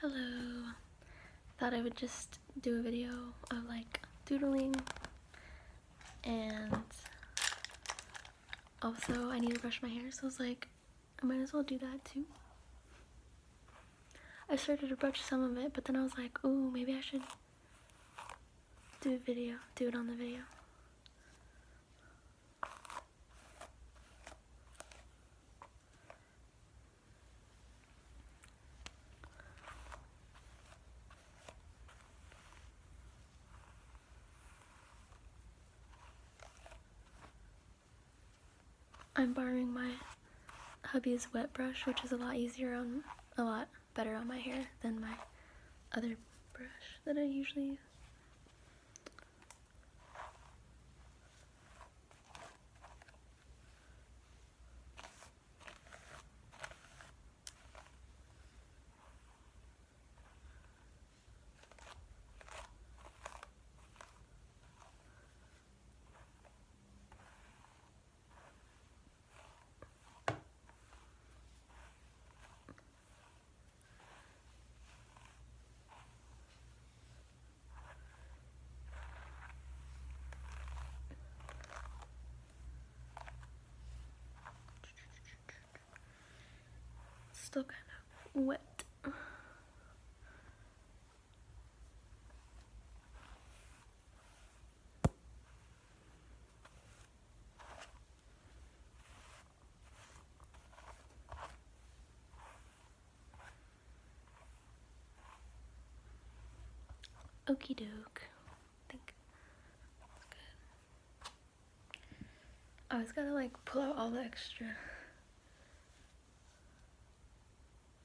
Hello. Thought I would just do a video of like doodling, and also I need to brush my hair, so I was like, I might as well do that too. I started to brush some of it, but then I was like, ooh, maybe I should do it on the video. I'm borrowing my hubby's wet brush, which is a lot better on my hair than my other brush that I usually use. Still kind of wet. Okie doke. I think that's good. I always gotta like pull out all the extra.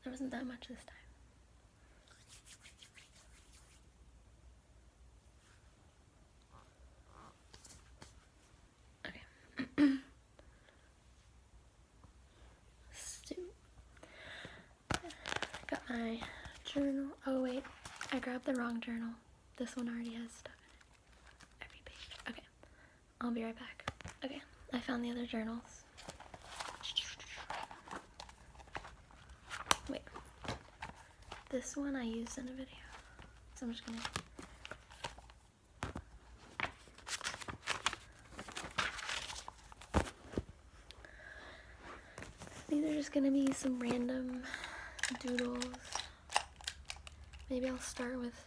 There wasn't that much this time. Okay. Got my journal. Oh wait, I grabbed the wrong journal. This one already has stuff in it. Every page. Okay, I'll be right back. Okay, I found the other journals. Wait, this one I used in a video, so I'm just gonna. These are just gonna be some random doodles. Maybe I'll start with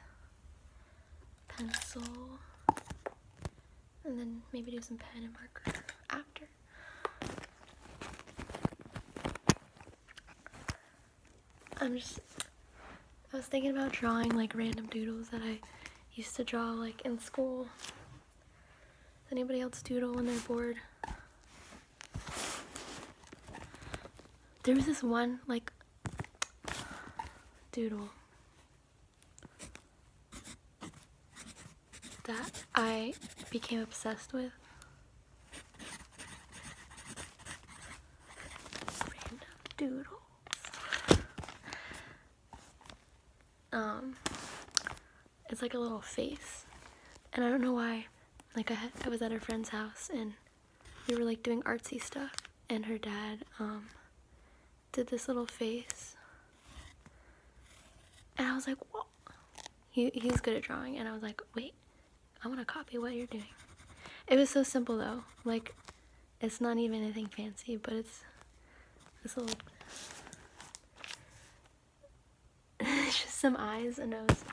pencil and then maybe do some pen and marker after. I was thinking about drawing like random doodles that I used to draw like in school. Does anybody else doodle when they're bored? There was this one like doodle that I became obsessed with. Random doodles. It's like a little face, and I don't know why. Like I was at her friend's house and we were like doing artsy stuff, and her dad did this little face, and I was like, whoa. He's good at drawing, and I was like, wait, I want to copy what you're doing. It was so simple though. Like, it's not even anything fancy, but it's this little. It's just some eyes, a nose.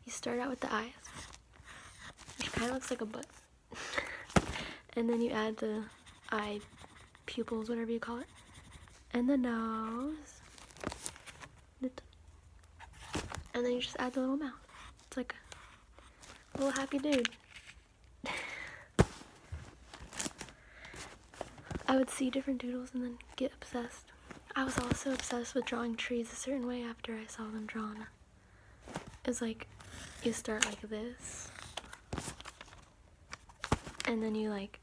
You start out with the eyes, which kind of looks like a butt, and then you add the eye pupils, whatever you call it, and the nose, and then you just add the little mouth. It's like a little happy dude. I would see different doodles and then get obsessed. I was also obsessed with drawing trees a certain way after I saw them drawn. It's like, you start like this, and then you like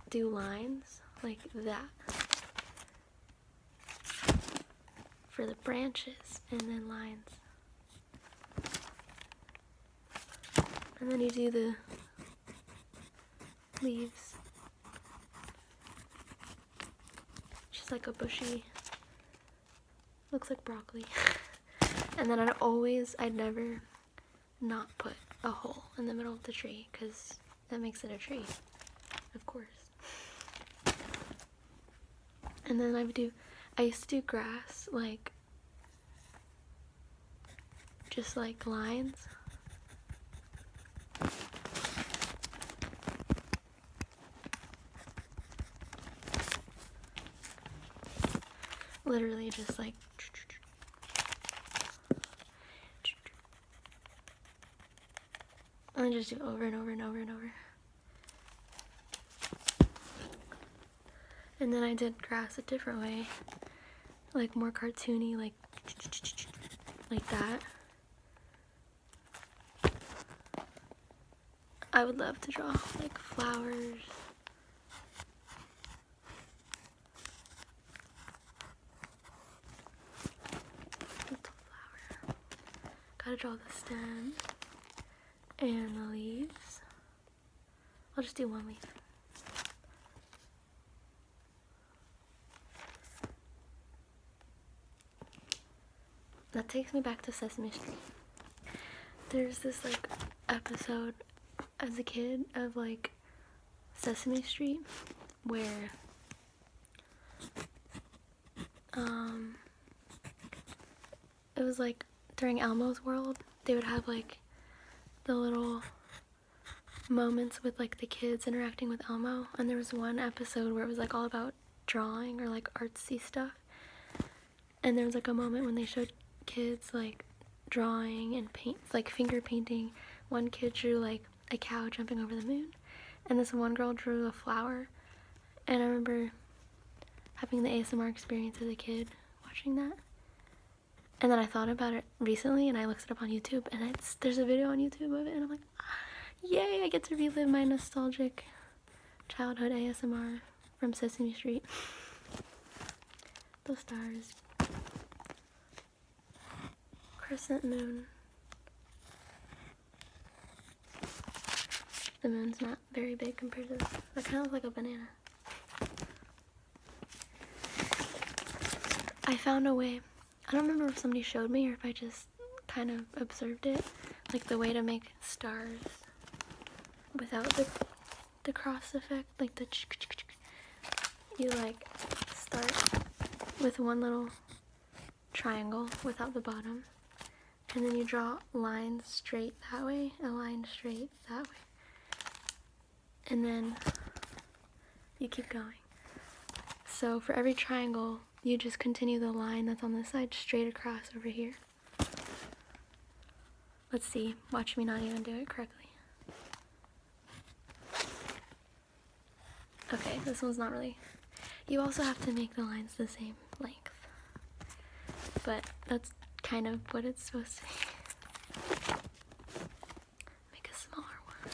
do lines like that for the branches, and then lines, and then you do the leaves, just like a bushy, looks like broccoli. And then I'd never not put a hole in the middle of the tree, because that makes it a tree, of course. And then I used to do grass, like, just like lines. Literally just like, and just do it over and over and over and over. And then I did grass a different way, like more cartoony, like that. I would love to draw like flowers. Little flower. Gotta draw the stem and the leaves. I'll just do one leaf. That takes me back to Sesame Street. There's this like episode as a kid of like Sesame Street where it was like during Elmo's World, they would have like the little moments with like the kids interacting with Elmo, and there was one episode where it was like all about drawing or like artsy stuff, and there was like a moment when they showed kids like drawing and paint, like finger painting. One kid drew like a cow jumping over the moon, and this one girl drew a flower, and I remember having the ASMR experience as a kid watching that. And then I thought about it recently, and I looked it up on YouTube, and there's a video on YouTube of it, and I'm like, yay, I get to relive my nostalgic childhood ASMR from Sesame Street. Those stars. Crescent moon. The moon's not very big compared to this. That kind of looks like a banana. I found a way. I don't remember if somebody showed me or if I just kind of observed it. Like the way to make stars without the cross effect. Like the you like start with one little triangle without the bottom. And then you draw lines straight that way, a line straight that way. And then you keep going. So for every triangle, you just continue the line that's on this side straight across over here. Let's see. Watch me not even do it correctly. Okay, this one's not really... You also have to make the lines the same length. But that's kind of what it's supposed to be. Make a smaller one.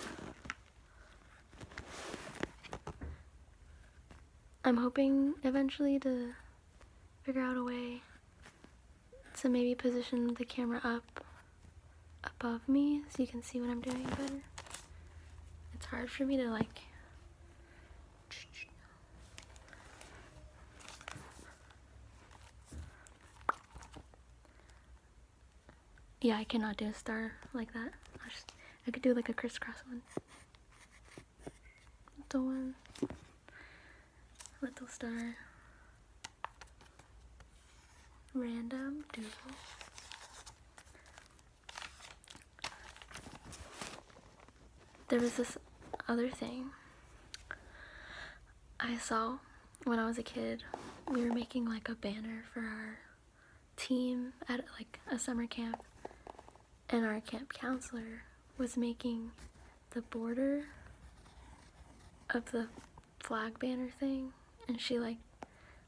I'm hoping eventually to figure out a way to maybe position the camera up above me so you can see what I'm doing better. It's hard for me to like I cannot do a star like that. I could do like a crisscross one. Little one. Little star. Random doodle. There was this other thing I saw when I was a kid. We were making like a banner for our team at like a summer camp, and our camp counselor was making the border of the flag banner thing, and she like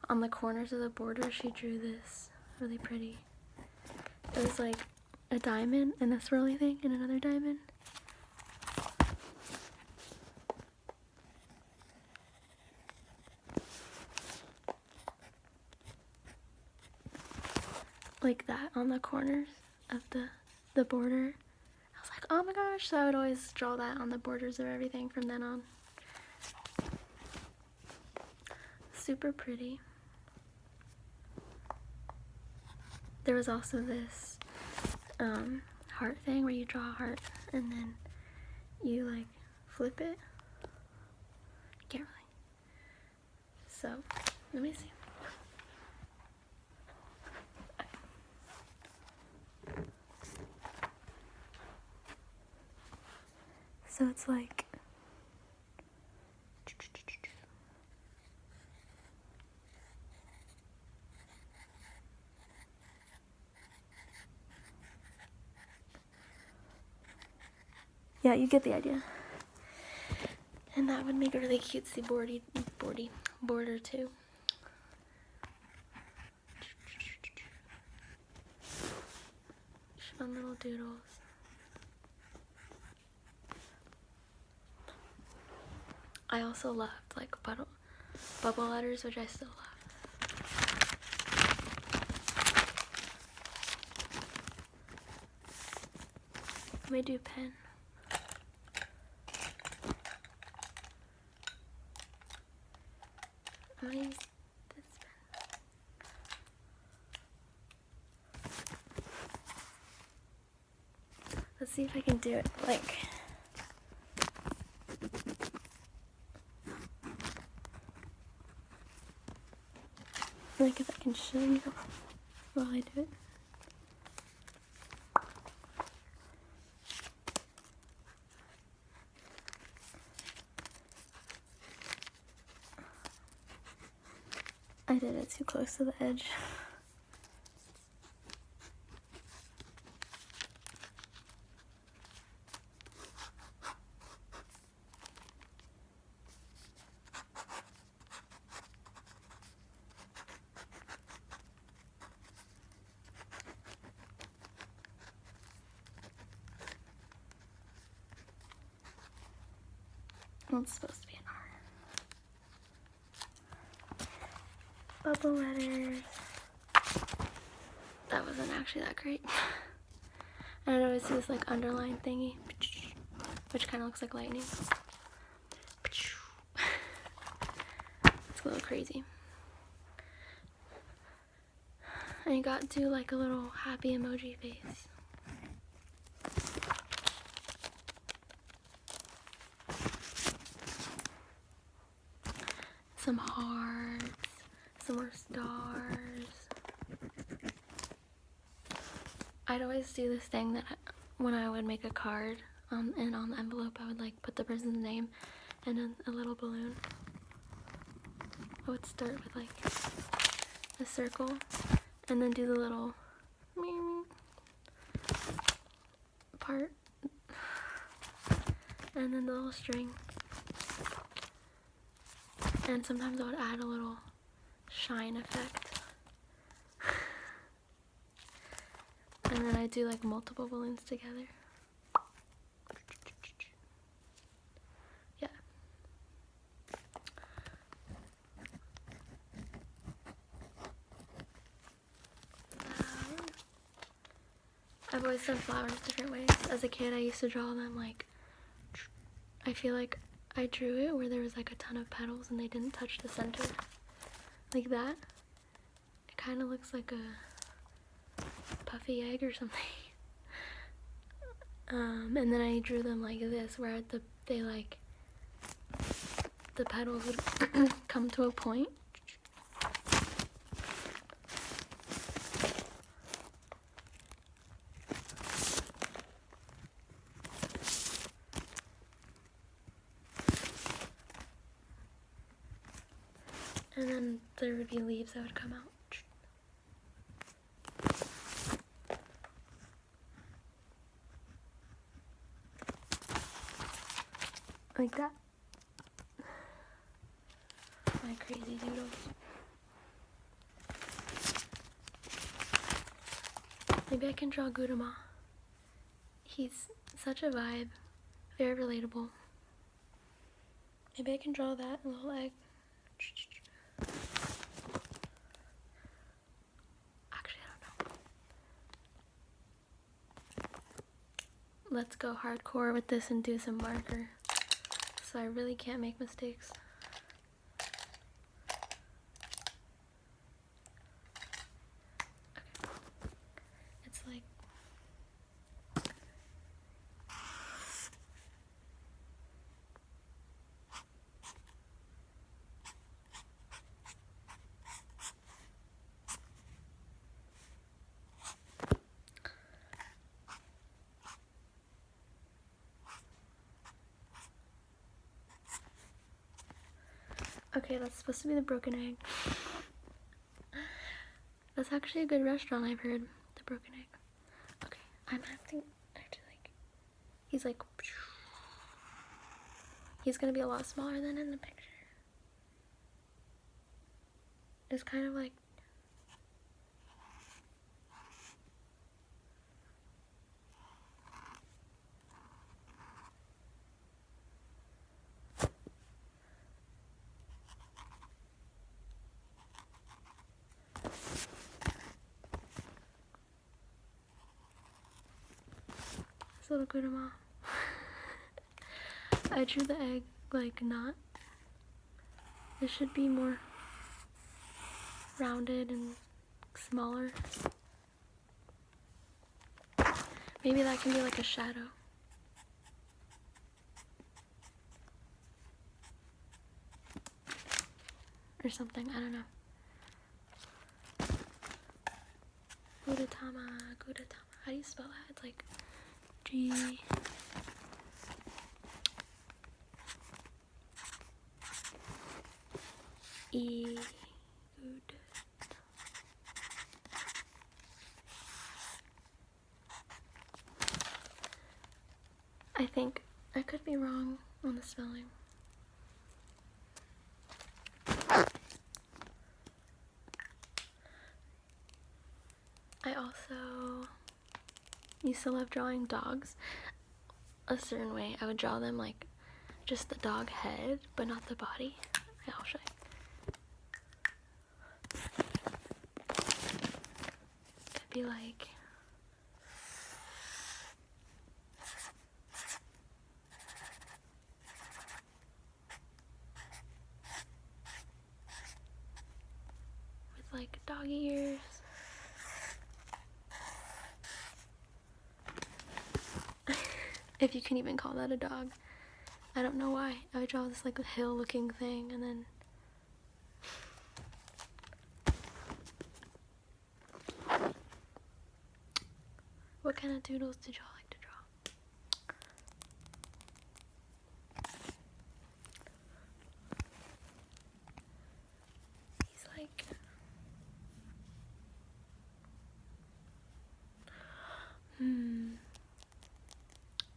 on the corners of the border she drew this really pretty. It was like a diamond and a swirly thing and another diamond. Like that on the corners of the border. I was like, oh my gosh, so I would always draw that on the borders of everything from then on. Super pretty. There was also this heart thing where you draw a heart and then you like flip it. Can't really. So, let me see. So it's like yeah, you get the idea. And that would make a really cutesy border too. Fun little doodles. I also loved like bubble letters, which I still love. Let me do pen. I'm gonna use this pen. Let's see if I can do it like if I can show you while I do it. I did it too close to the edge. Well, it's supposed to be an R. Bubble letters. That wasn't actually that great. And I always do this like underline thingy, which kind of looks like lightning. It's a little crazy. And you got to do like a little happy emoji face. Some hearts, some more stars. I'd always do this thing that when I would make a card and on the envelope I would like put the person's name and then a little balloon. I would start with like a circle and then do the little part and then the little string. And sometimes I would add a little shine effect. And then I do like multiple balloons together. Yeah. I've always done flowers different ways. As a kid, I used to draw them like, I feel like I drew it where there was like a ton of petals and they didn't touch the center. Like that. It kind of looks like a puffy egg or something. And then I drew them like this, where the petals would come to a point. And then there would be leaves that would come out. Like that. My crazy doodles. Maybe I can draw Gudama. He's such a vibe. Very relatable. Maybe I can draw that little egg. Actually, I don't know. Let's go hardcore with this and do some marker. So I really can't make mistakes. Okay. It's like Okay, that's supposed to be the broken egg. That's actually a good restaurant, I've heard. The broken egg. Okay, I'm acting actually like he's gonna be a lot smaller than in the picture. It's kind of like this little grandma. I drew the egg like not. It should be more rounded and smaller. Maybe that can be like a shadow. Or something, I don't know. Gudetama. How do you spell that? It's like G. E. Good. I think I could be wrong on the spelling. I also used to love drawing dogs a certain way. I would draw them like just the dog head, but not the body. I'll show you. Could be like with like dog ears. If you can even call that a dog. I don't know why. I would draw this like a hill looking thing and then what kind of doodles did y'all like to draw? He's like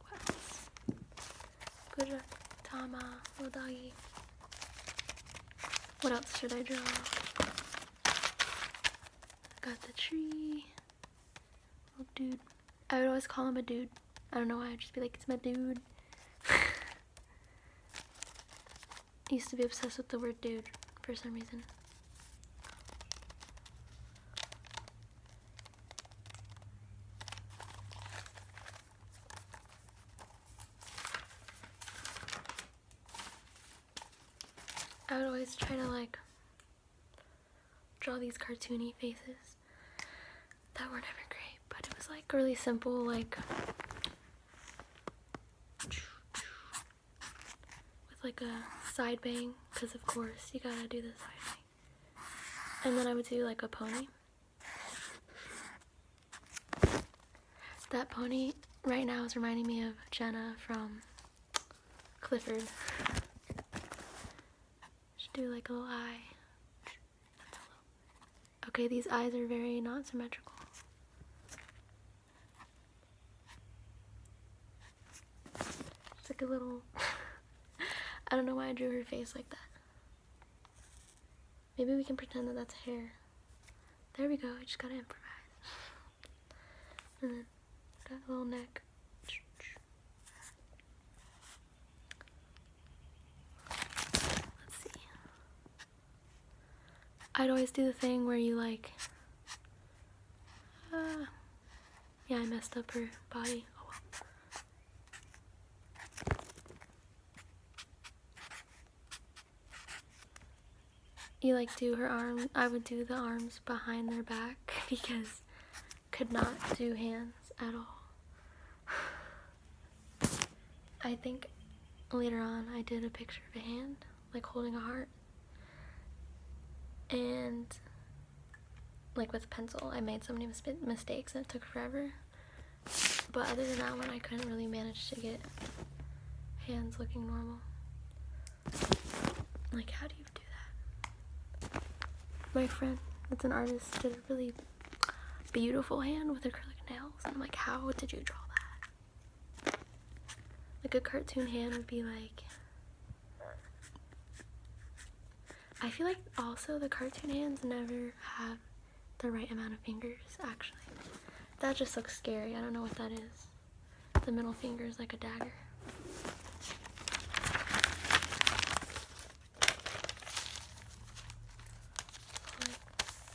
what else? Good Tama, little doggy. What else should I draw? Got the tree. Little dude. I would always call him a dude. I don't know why. I'd just be like, it's my dude. I used to be obsessed with the word dude for some reason. I would always try to like draw these cartoony faces that were never great, but it was like really simple, like with like a side bang, because of course you gotta do the side bang. And then I would do like a pony. That pony right now is reminding me of Jenna from Clifford. Should do like a little eye. Okay, these eyes are very not symmetrical. It's like a little I don't know why I drew her face like that. Maybe we can pretend that that's hair. There we go, I just gotta improvise. And then that little neck. Let's see. I'd always do the thing where you like yeah, I messed up her body. Oh well. You like do her arm. I would do the arms behind their back because could not do hands at all. I think later on I did a picture of a hand like holding a heart, and like with pencil I made so many mistakes and it took forever, but other than that one I couldn't really manage to get hands looking normal. Like, how do you do that? My friend that's an artist did a really beautiful hand with acrylic nails, and I'm like, how did you draw that? Like a cartoon hand would be like, I feel like also the cartoon hands never have the right amount of fingers, actually. That just looks scary. I don't know what that is. The middle finger is like a dagger.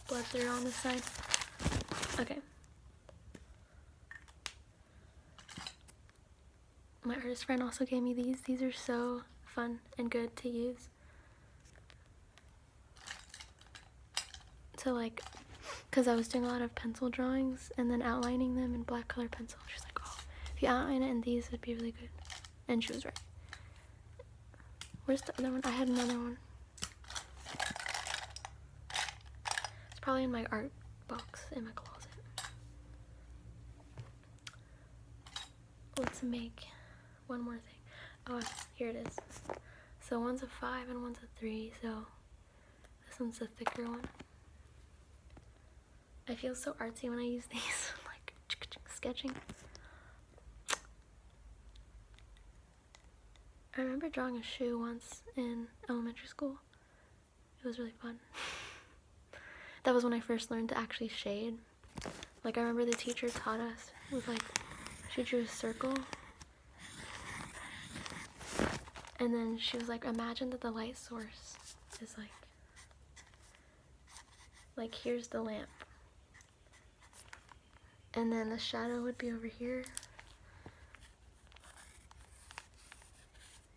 Blood through on this side. Okay. My artist friend also gave me these. These are so fun and good to use. So like, because I was doing a lot of pencil drawings and then outlining them in black color pencil. She's like, oh, if you outline it in these, it'd be really good. And she was right. Where's the other one? I had another one. It's probably in my art box in my closet. Let's make one more thing. Oh, here it is. So one's a 5 and one's a 3, so this one's the thicker one. I feel so artsy when I use these, like sketching. I remember drawing a shoe once in elementary school. It was really fun. That was when I first learned to actually shade. Like I remember the teacher taught us with like, she drew a circle. And then she was like, imagine that the light source is like here's the lamp. And then the shadow would be over here.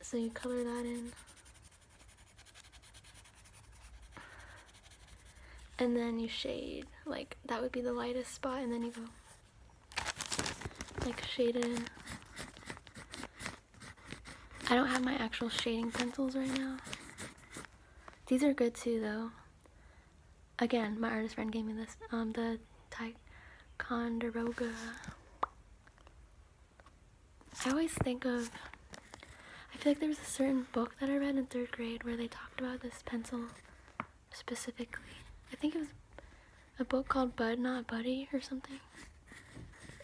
So you color that in. And then you shade, like that would be the lightest spot, and then you go like shade it in. I don't have my actual shading pencils right now. These are good too though. Again, my artist friend gave me this, the Ticonderoga. I always think of, I feel like there was a certain book that I read in 3rd grade where they talked about this pencil specifically. I think it was a book called Bud Not Buddy or something.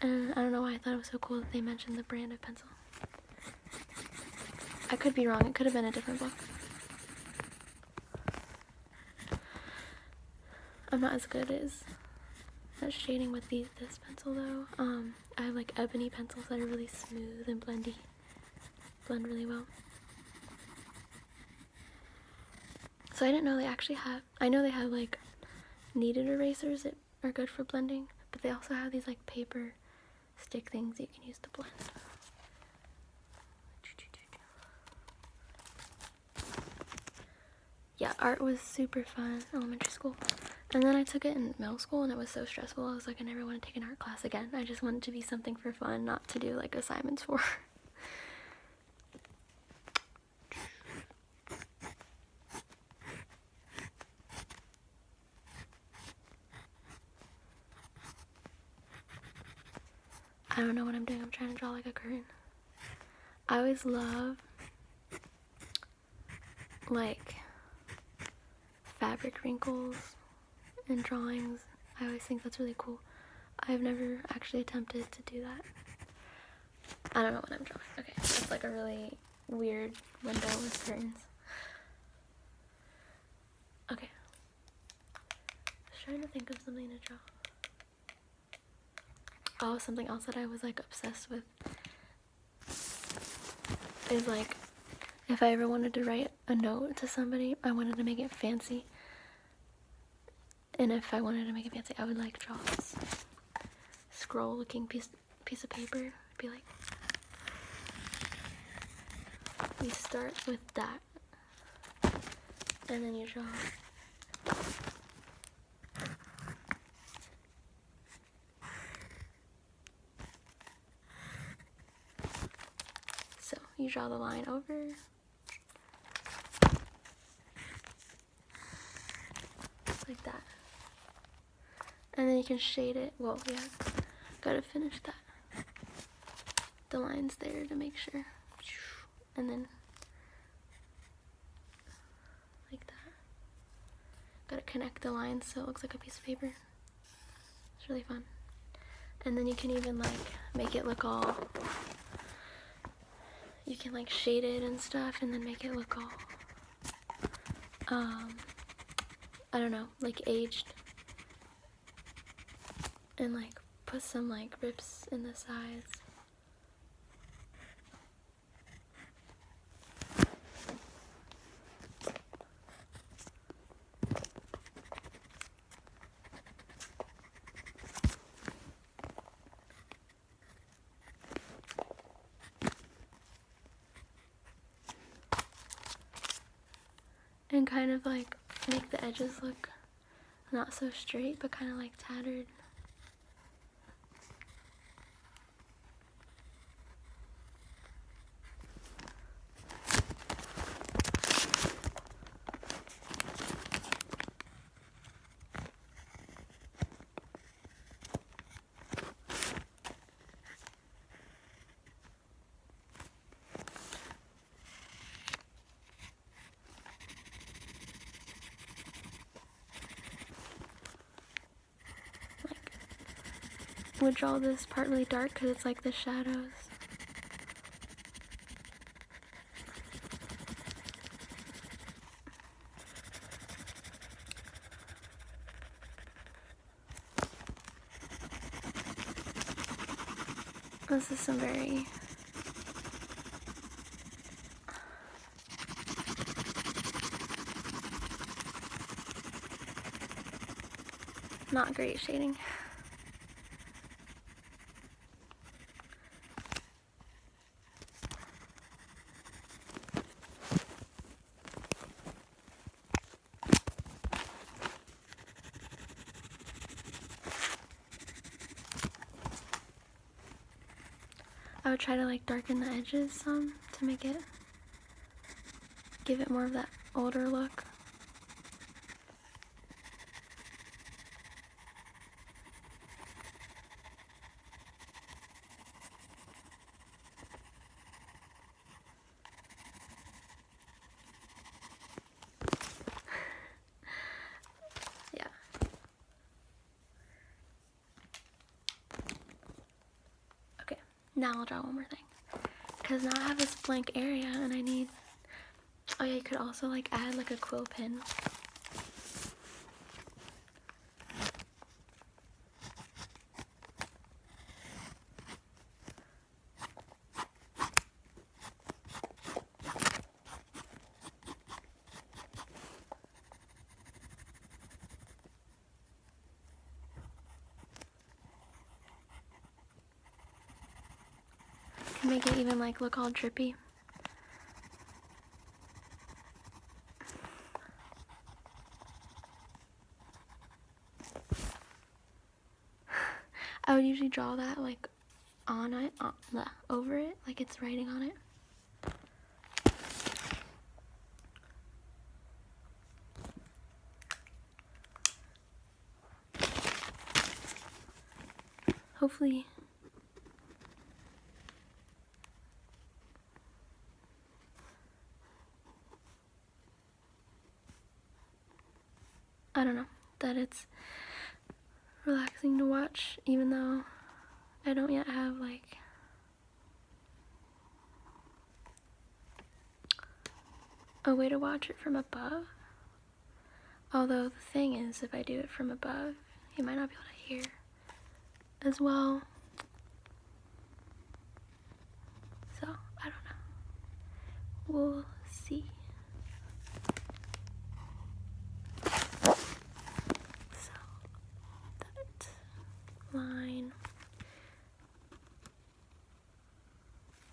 And I don't know why I thought it was so cool that they mentioned the brand of pencil. I could be wrong, it could have been a different book. I'm not as good as at shading with this pencil though. I have like ebony pencils that are really smooth and blendy. Blend really well. So I didn't know they actually have, I know they have like kneaded erasers that are good for blending, but they also have these like paper stick things you can use to blend. Yeah, art was super fun in elementary school. And then I took it in middle school and it was so stressful. I was like, I never want to take an art class again. I just wanted to be something for fun, not to do like assignments for. I don't know what I'm doing. I'm trying to draw like a curtain. I always love like fabric wrinkles in drawings. I always think that's really cool. I've never actually attempted to do that. I don't know what I'm drawing. Okay, it's like a really weird window with curtains. Okay. I was trying to think of something to draw. Oh, something else that I was like obsessed with is like if I ever wanted to write a note to somebody, I wanted to make it fancy. And if I wanted to make it fancy, I would like draw this scroll looking piece of paper. It'd be like, you start with that and then you draw so you draw the line over, like that, and then you can shade it. Well, yeah, gotta finish that, the lines there to make sure, and then like that. Gotta connect the lines so it looks like a piece of paper. It's really fun. And then you can even like make it look all, you can like shade it and stuff and then make it look all, I don't know, like aged. And like put some like rips in the sides. And kind of like make the edges look not so straight but kind of like tattered. Would draw this part really dark because it's like the shadows. This is some very not great shading. I would try to like darken the edges some to make it, give it more of that older look. Yeah. Okay, now I'll draw one more thing. Because now I have this blank area and I need, oh yeah, you could also like add like a quill pen. Can make it even like look all drippy. I would usually draw that like on it, over it, like it's writing on it. Hopefully I don't know, that it's relaxing to watch, even though I don't yet have like a way to watch it from above. Although the thing is, if I do it from above, you might not be able to hear as well. So, I don't know. We'll see. So, that line.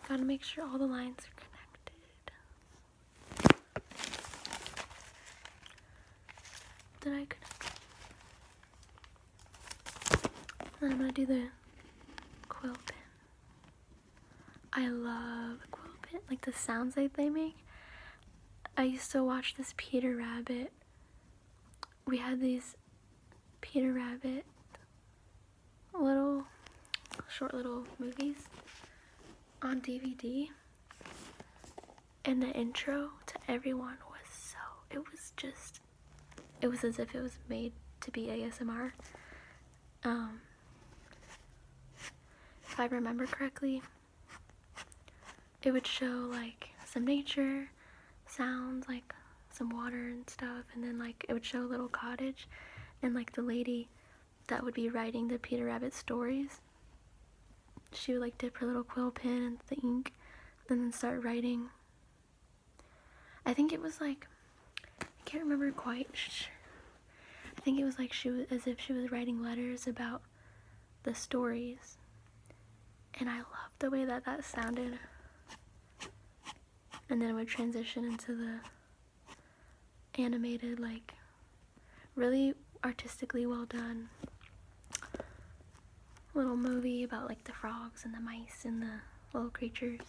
Gotta make sure all the lines are connected. Did I connect? Then I'm gonna do the quill pen. I love the quill pen, like the sounds that they make. I used to watch this Peter Rabbit. We had these Peter Rabbit short little movies on DVD. And the intro to everyone was it was as if it was made to be ASMR. If I remember correctly, it would show like some nature sounds, like some water and stuff, and then like it would show a little cottage, and like the lady that would be writing the Peter Rabbit stories, she would like dip her little quill pen into the ink and then start writing. I think it was like, I can't remember quite. I think it was like she was, as if she was writing letters about the stories, and I loved the way that that sounded. And then it would transition into the animated, like really artistically well done little movie about like the frogs and the mice and the little creatures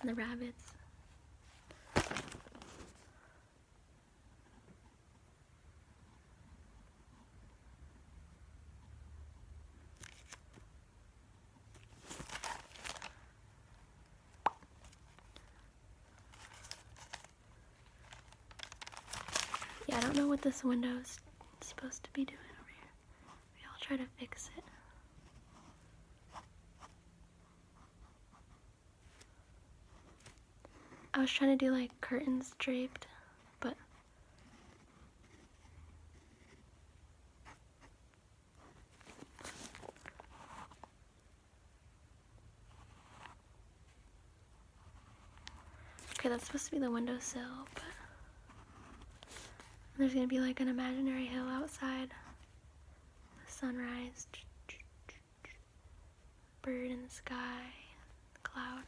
and the rabbits. Yeah, I don't know what this window's supposed to be doing over here. Maybe I'll try to fix it. I was trying to do like curtains draped, but okay, that's supposed to be the windowsill, but there's gonna be like an imaginary hill outside. The sunrise, bird in the sky, cloud.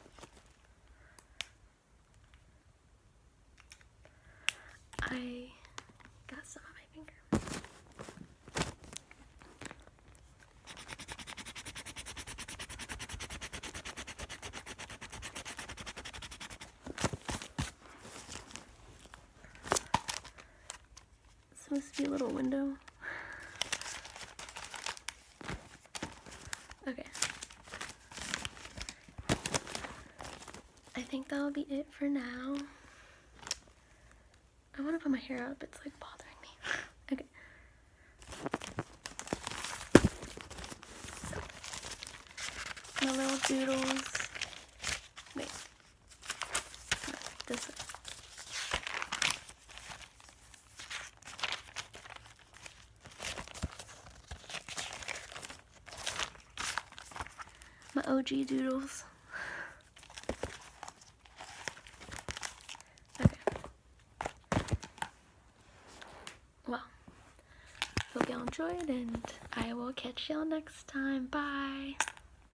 I got some on my finger. It's supposed to be a little window. Okay. I think that'll be it for now. I want to put my hair up, it's like bothering me. Okay. So, my little doodles. Wait. No, this way. My OG doodles. Okay. Well, hope y'all enjoyed, and I will catch y'all next time. Bye.